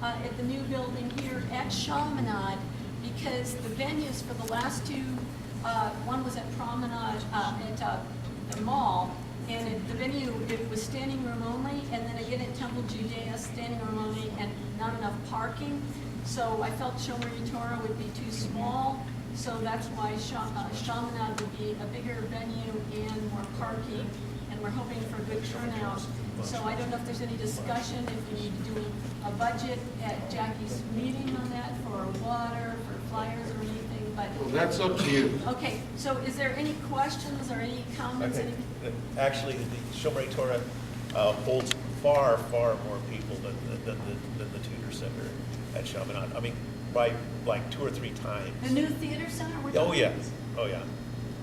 at the new building here at Chaminade, because the venues for the last two, one was at Promenade, at the mall, and the venue, it was standing room only, and then again at Temple Judea, standing room only, and not enough parking. So I felt Shomery Torah would be too small, so that's why Chaminade would be a bigger venue and more parking, and we're hoping for a good turnout. So I don't know if there's any discussion, if we need to do a budget at Jackie's meeting on that for water, for flyers or anything, but. Well, that's up to you. Okay, so is there any questions or any comments? Okay. Actually, the Shomery Torah holds far more people than the Tudor Center at Chaminade. I mean, by like 2 or 3 times. The new theater center? Oh, yeah. Oh, yeah.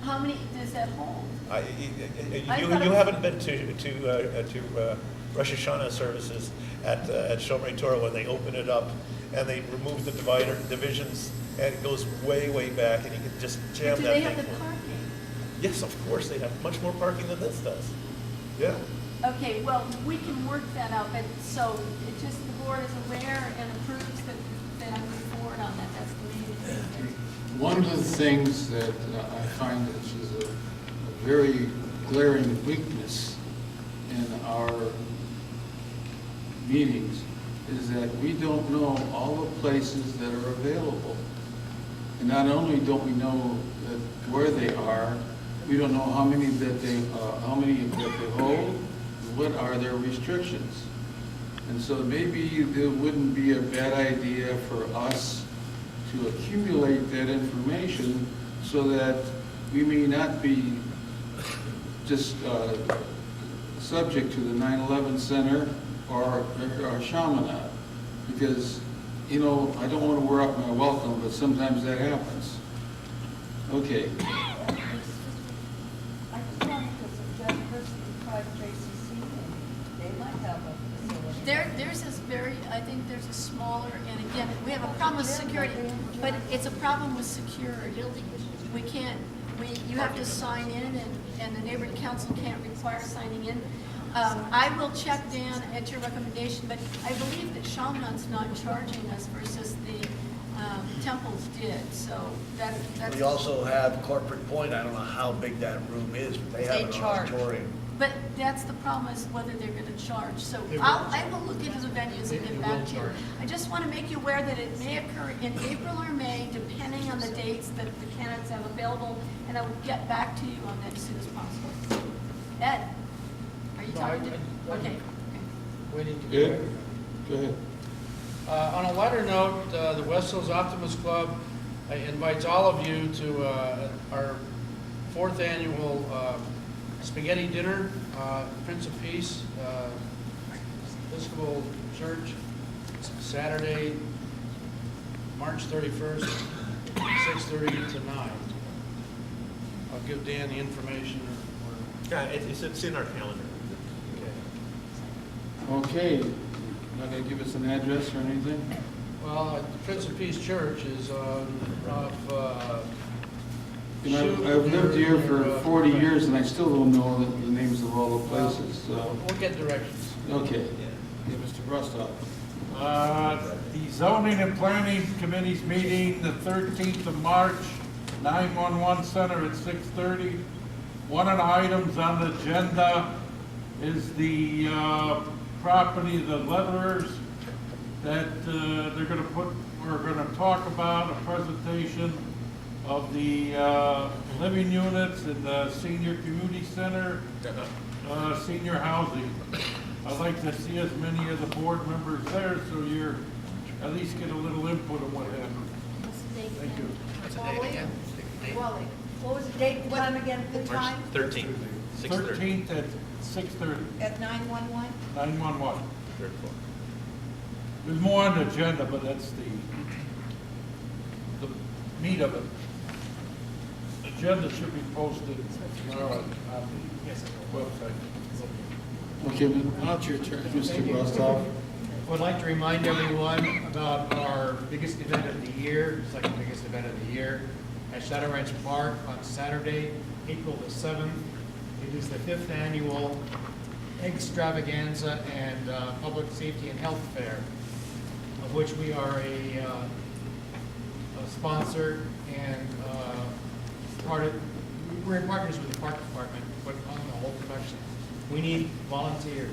How many does that hold? You haven't been to Rosh Hashanah services at Shomery Torah when they open it up and they remove the divisions and it goes way back and you can just jam that thing. Do they have the parking? Yes, of course, they have much more parking than this does. Yeah. Okay, well, we can work that out, but so it just the board is aware and approves that I move forward on that. That's the main thing. One of the things that I find which is a very glaring weakness in our meetings is that we don't know all the places that are available. And not only don't we know that where they are, we don't know how many that they hold, what are their restrictions. And so maybe it wouldn't be a bad idea for us to accumulate that information so that we may not be just subject to the 9/11 Center or Chaminade. Because, you know, I don't want to wear out my welcome, but sometimes that happens. Okay. I just wanted to suggest personally try JCC, they might have a facility. Theirs is very, I think there's a smaller, and again, we have a problem with security, but it's a problem with security. We can't, you have to sign in, and the neighborhood council can't require signing in. I will check, Dan, at your recommendation, but I believe that Chaminade's not charging us versus the temples did, so that's. We also have Corporate Point, I don't know how big that room is, but they have an auditorium. But that's the problem, is whether they're gonna charge. So I will look into the venues and get back to you. I just want to make you aware that it may occur in April or May, depending on the dates that the candidates have available, and I will get back to you on that as soon as possible. Ed, are you talking to? Okay. Waiting to Good. Go ahead. On a lighter note, the West Hills Optimist Club invites all of you to our 4th annual spaghetti dinner, Prince of Peace, Episcopal Church, Saturday, March 31st, 6:30 to 9. I'll give Dan the information. Yeah, it's in our calendar. Okay. Not going to give us an address or anything? Well, the Prince of Peace Church is off You know, I've lived here for 40 years and I still don't know the names of all the places, so. We'll get directions. Okay. Yeah, Mr. Rustoff. The Zoning and Planning Committee's meeting the 13th of March, 911 Center at 6:30. One of the items on the agenda is the property, the letterers that they're going to put, we're going to talk about a presentation of the living units in the senior community center, senior housing. I'd like to see as many of the board members there so you're at least get a little input on what happened. Thank you. What's the date again? Wally, what was the date, time again, the time? 13th, 6:30. 13th at 6:30, At 911? 911. There's more on the agenda, but that's the meat of it. Agenda should be posted tomorrow on the website. Okay, now it's your turn, Mr. Rustoff. I would like to remind everyone about our biggest event of the year, second biggest event of the year, at Shadow Ranch Park on Saturday, April the 7th. It is the 5th annual Extravaganza and Public Safety and Health Fair. which we are a sponsor and we're in partners with the park department, but on the whole production. We need volunteers.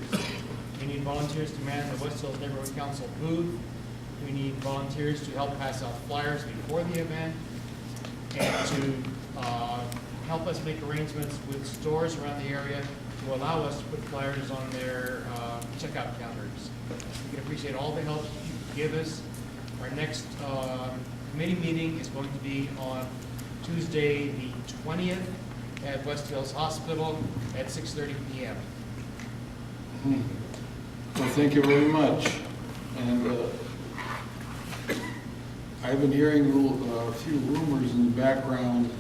We need volunteers to man the West Hills Neighborhood Council booth. We need volunteers to help pass out flyers before the event and to help us make arrangements with stores around the area to allow us to put flyers on their checkout counters. We can appreciate all the help you give us. Our next committee meeting is going to be on Tuesday, the 20th, at West Hills Hospital at 6:30 p.m. Well, thank you very much. And I've been hearing a few rumors in the background